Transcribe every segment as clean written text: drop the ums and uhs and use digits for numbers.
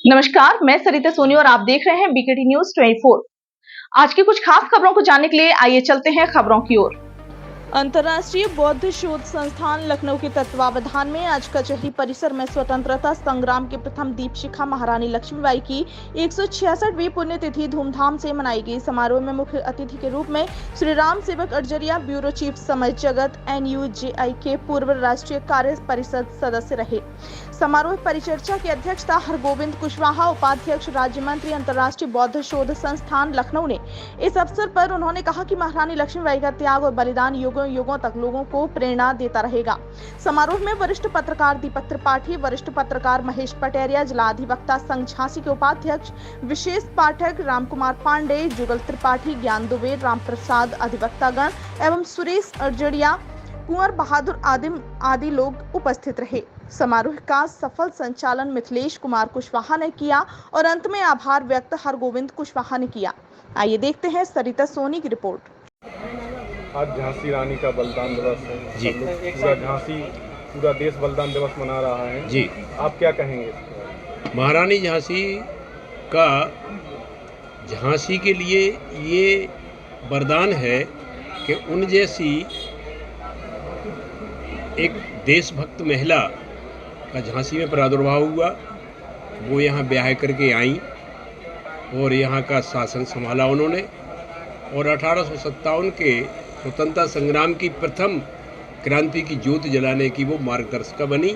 नमस्कार, मैं सरिता सोनी और आप देख रहे हैं बीकेटी न्यूज 24। आज की कुछ खास खबरों को जानने के लिए आइए चलते हैं खबरों की ओर। अंतर्राष्ट्रीय बौद्ध शोध संस्थान लखनऊ के तत्वावधान में आज कचहरी परिसर में स्वतंत्रता संग्राम के प्रथम दीपशिखा महारानी लक्ष्मीबाई की 166वीं पुण्यतिथि धूमधाम से मनाई गई। समारोह में मुख्य अतिथि के रूप में श्री राम सेवक अजरिया ब्यूरो चीफ समाज जगत NUJI के पूर्व राष्ट्रीय कार्य परिषद सदस्य रहे। समारोह परिचर्चा की अध्यक्षता हरगोविंद कुशवाहा, उपाध्यक्ष राज्य मंत्री अंतर्राष्ट्रीय बौद्ध शोध संस्थान लखनऊ ने। इस अवसर पर उन्होंने कहा कि महारानी लक्ष्मीबाई का त्याग और बलिदान युगों तक लोगों को प्रेरणा देता रहेगा। समारोह में वरिष्ठ पत्रकार दीपक त्रिपाठी, वरिष्ठ पत्रकार महेश पटेरिया, जिला अधिवक्ता संघ झांसी के उपाध्यक्ष विशेष पाठक रामकुमार पांडे, जुगल त्रिपाठी, ज्ञान दुबे, राम प्रसाद अधिवक्तागण एवं सुरेश अजरिया, कुंवर बहादुर आदि लोग उपस्थित रहे। समारोह का सफल संचालन मिथिलेश कुमार कुशवाहा ने किया और अंत में आभार व्यक्त हरगोविंद कुशवाहा ने किया। आइए देखते हैं सरिता सोनी की रिपोर्ट। आज झांसी रानी का बलिदान दिवस है जी। पूरा झांसी, पूरा देश बलिदान दिवस मना रहा है जी। आप क्या कहेंगे? महारानी झांसी का झांसी के लिए ये वरदान है कि उन जैसी एक देशभक्त महिला का झांसी में प्रादुर्भाव हुआ। वो यहाँ ब्याह करके आई और यहाँ का शासन संभाला उन्होंने, और 1857 के स्वतंत्रता संग्राम की प्रथम क्रांति की ज्योत जलाने की वो मार्गदर्शिका बनी।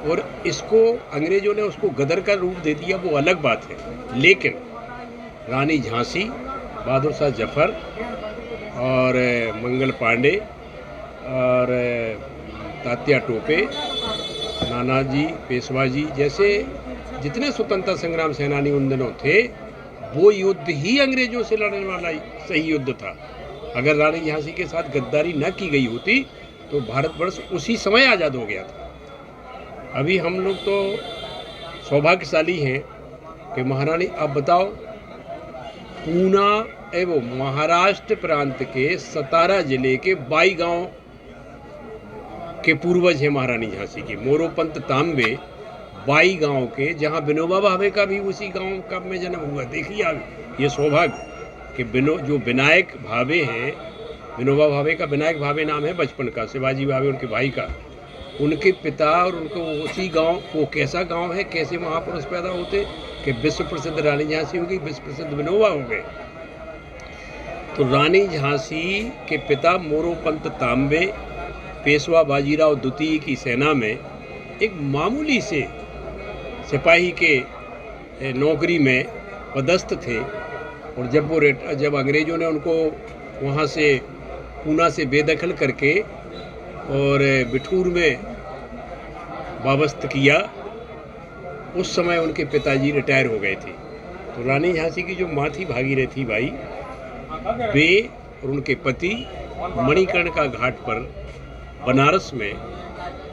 और इसको अंग्रेजों ने उसको गदर का रूप दे दिया, वो अलग बात है। लेकिन रानी झांसी, बहादुर शाह जफर और मंगल पांडे और तात्या टोपे, नानाजी, पेशवा जी जैसे जितने स्वतंत्रता संग्राम सेनानी उन दिनों थे, वो युद्ध ही अंग्रेजों से लड़ने वाला सही युद्ध था। अगर रानी झांसी के साथ गद्दारी न की गई होती तो भारतवर्ष उसी समय आज़ाद हो गया था। अभी हम लोग तो सौभाग्यशाली हैं कि महारानी, अब बताओ, पूना एवं महाराष्ट्र प्रांत के सतारा जिले के 22 गांव के पूर्वज हैं महारानी झांसी के। मोरोपंत तांबे 22 गांव के, जहां विनोबा भावे का भी उसी गांव का में जन्म हुआ। देखिए आप, ये सौभाग्य कि जो विनायक भावे हैं, विनोबा भावे का विनायक भावे नाम है बचपन का, शिवाजी भावे उनके भाई का, उनके पिता और उनको उसी गांव, वो कैसा गांव है, कैसे महापुरुष पैदा होते कि विश्व प्रसिद्ध रानी झांसी हो गई, विश्व प्रसिद्ध विनोबा हो गए। तो रानी झांसी के पिता मोरोपंत तांबे पेशवा बाजीराव द्वितीय की सेना में एक मामूली से सिपाही के नौकरी में पदस्थ थे। और जब अंग्रेज़ों ने उनको वहाँ से पूना से बेदखल करके और बिठूर में वाबस्त किया, उस समय उनके पिताजी रिटायर हो गए थे। तो रानी झांसी की जो माँ थी भागीरथी बाई, वे और उनके पति मणिकर्ण घाट पर बनारस में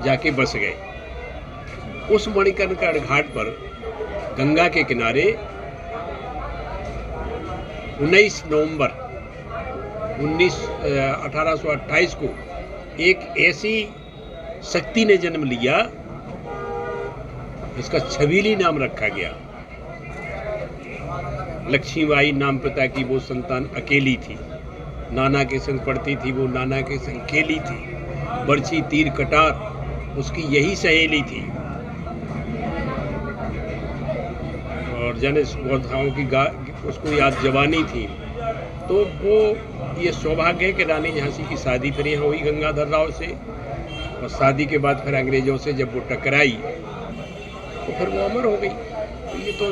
जाके बस गए। उस मणिकर्ण घाट पर गंगा के किनारे 19 नवंबर 1828 को एक ऐसी शक्ति ने जन्म लिया, इसका छबीली नाम रखा गया। लक्ष्मीबाई नाम पिता की वो संतान अकेली थी, नाना के संग पढ़ती थी, वो नाना के संग खेली थी, बरछी तीर कटार उसकी यही सहेली थी। और जनिस बौद्धाओं की उसको याद जवानी थी। तो वो ये सौभाग्य है कि रानी झांसी की शादी फिर यहाँ हुई गंगाधर राव से, और शादी के बाद फिर अंग्रेजों से जब वो टकराई तो फिर वो अमर हो गई। तो ये तो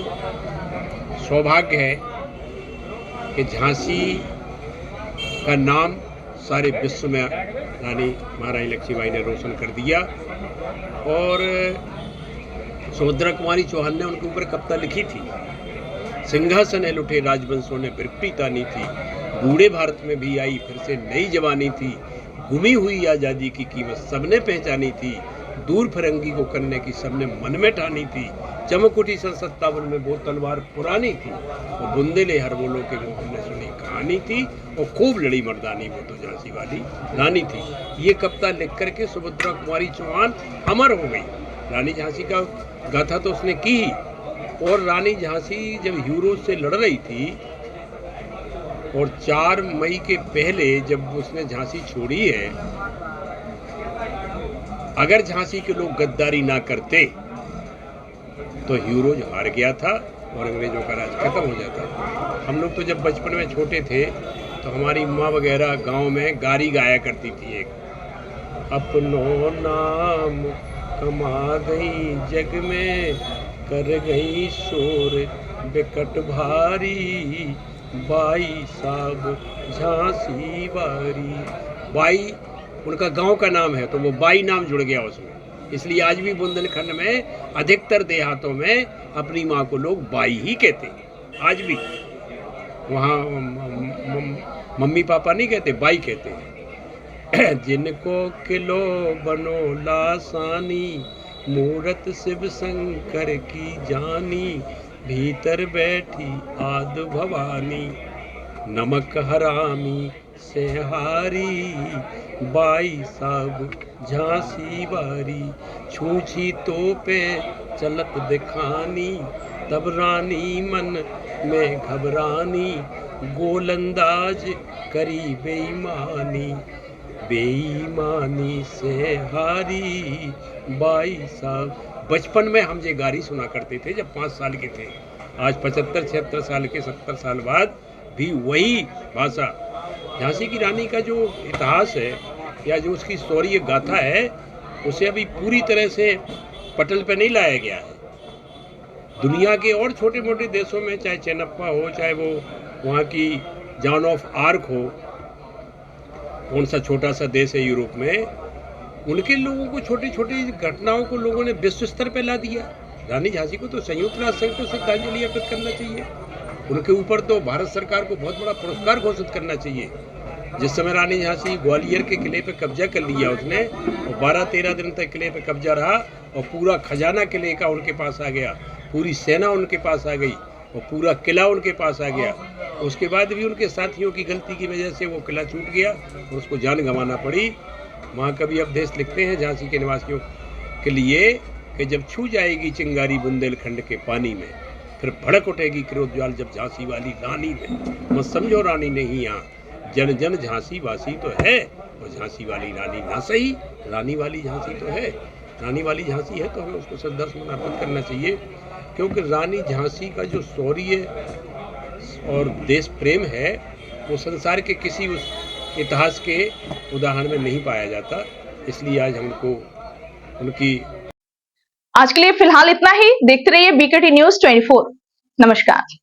सौभाग्य है कि झांसी का नाम सारे विश्व में रानी महारानी लक्ष्मीबाई ने रोशन कर दिया। और सुभद्रा कुमारी चौहान ने उनके ऊपर कविता लिखी थी, सिंहासन लुटे राजवंशों ने बिरपी तानी थी, बूढ़े भारत में भी आई फिर से नई जवानी थी, गुमी हुई आज़ादी की कीमत सबने पहचानी थी, दूर फिरंगी को करने की सबने मन में ठानी थी, चमक उठी सन 57 में वो तलवार पुरानी थी, वो बुंदेले हर बोलो के मुँह हमने सुनी कहानी थी, और खूब लड़ी मर्दानी वो तो झांसी वाली रानी थी। ये कविता लिख करके सुभद्रा कुमारी चौहान अमर हो गई। रानी झांसी का गाथा तो उसने की ही, और रानी झांसी जब यूरोप से लड़ रही थी और 4 मई के पहले जब उसने झांसी छोड़ी है, अगर झांसी के लोग गद्दारी ना करते तो हीरोज हार गया था और अंग्रेजों का राज खत्म हो जाता। हम लोग तो जब बचपन में छोटे थे तो हमारी माँ वगैरह गांव में गारी गाया करती थी एक, अपनों नाम कमा गई जग में, कर गई शोर बिकट भारी, बाई साहब झांसी वारी। बाई उनका गांव का नाम है तो वो बाई नाम जुड़ गया उसमें, इसलिए आज भी बुंदेलखंड में अधिकतर देहातों में अपनी माँ को लोग बाई ही कहते हैं। आज भी वहाँ मम्मी पापा नहीं कहते, बाई कहते हैं। जिनको किलो बनो लासानी, मूरत शिव शंकर की जानी, भीतर बैठी आद भवानी, नमक हरामी से हारी, बाई साहब झांसी वारी, छूछी तो पे चलत दिखानी, तब रानी मन में घबरानी, गोलंदाज करी बेईमानी, बेईमानी से हारी, बाई साहब। बचपन में हम ये गारी सुना करते थे जब 5 साल के थे। आज 75-76 साल के 70 साल बाद भी वही भाषा। झांसी की रानी का जो इतिहास है या जो उसकी शौर्य गाथा है, उसे अभी पूरी तरह से पटल पे नहीं लाया गया है। दुनिया के और छोटे मोटे देशों में, चाहे चेन्नप्पा हो, चाहे वो वहाँ की जॉन ऑफ आर्क हो, कौन सा छोटा सा देश है यूरोप में, उनके लोगों को छोटी छोटी घटनाओं को लोगों ने विश्व स्तर पर ला दिया। रानी झांसी को तो संयुक्त राष्ट्र संघ को श्रद्धांजलि अर्पित करना चाहिए। उनके ऊपर तो भारत सरकार को बहुत बड़ा पुरस्कार घोषित करना चाहिए। जिस समय रानी झांसी ग्वालियर के किले पे कब्जा कर लिया उसने, और 12-13 दिन तक किले पे कब्जा रहा और पूरा खजाना किले का उनके पास आ गया, पूरी सेना उनके पास आ गई और पूरा किला उनके पास आ गया। उसके बाद भी उनके साथियों की गलती की वजह से वो किला छूट गया और उसको जान गंवाना पड़ी। महाकवि अवधेश लिखते हैं झांसी के निवासियों के लिए कि जब छू जाएगी चिंगारी बुंदेलखंड के पानी में, फिर भड़क उठेगी क्रोधज्वाल जब झांसी वाली रानी में। मत समझो रानी नहीं यहाँ, जन जन झांसी वासी तो है, और झांसी वाली रानी ना सही, रानी वाली झांसी तो है। रानी वाली झांसी है तो हमें उसको श्रद्धासुमन अर्पित करना चाहिए, क्योंकि रानी झांसी का जो शौर्य और देश प्रेम है वो संसार के किसी उस इतिहास के उदाहरण में नहीं पाया जाता। इसलिए आज हमको उनकी। आज के लिए फिलहाल इतना ही। देखते रहिए बीकेटी न्यूज़ 24। नमस्कार।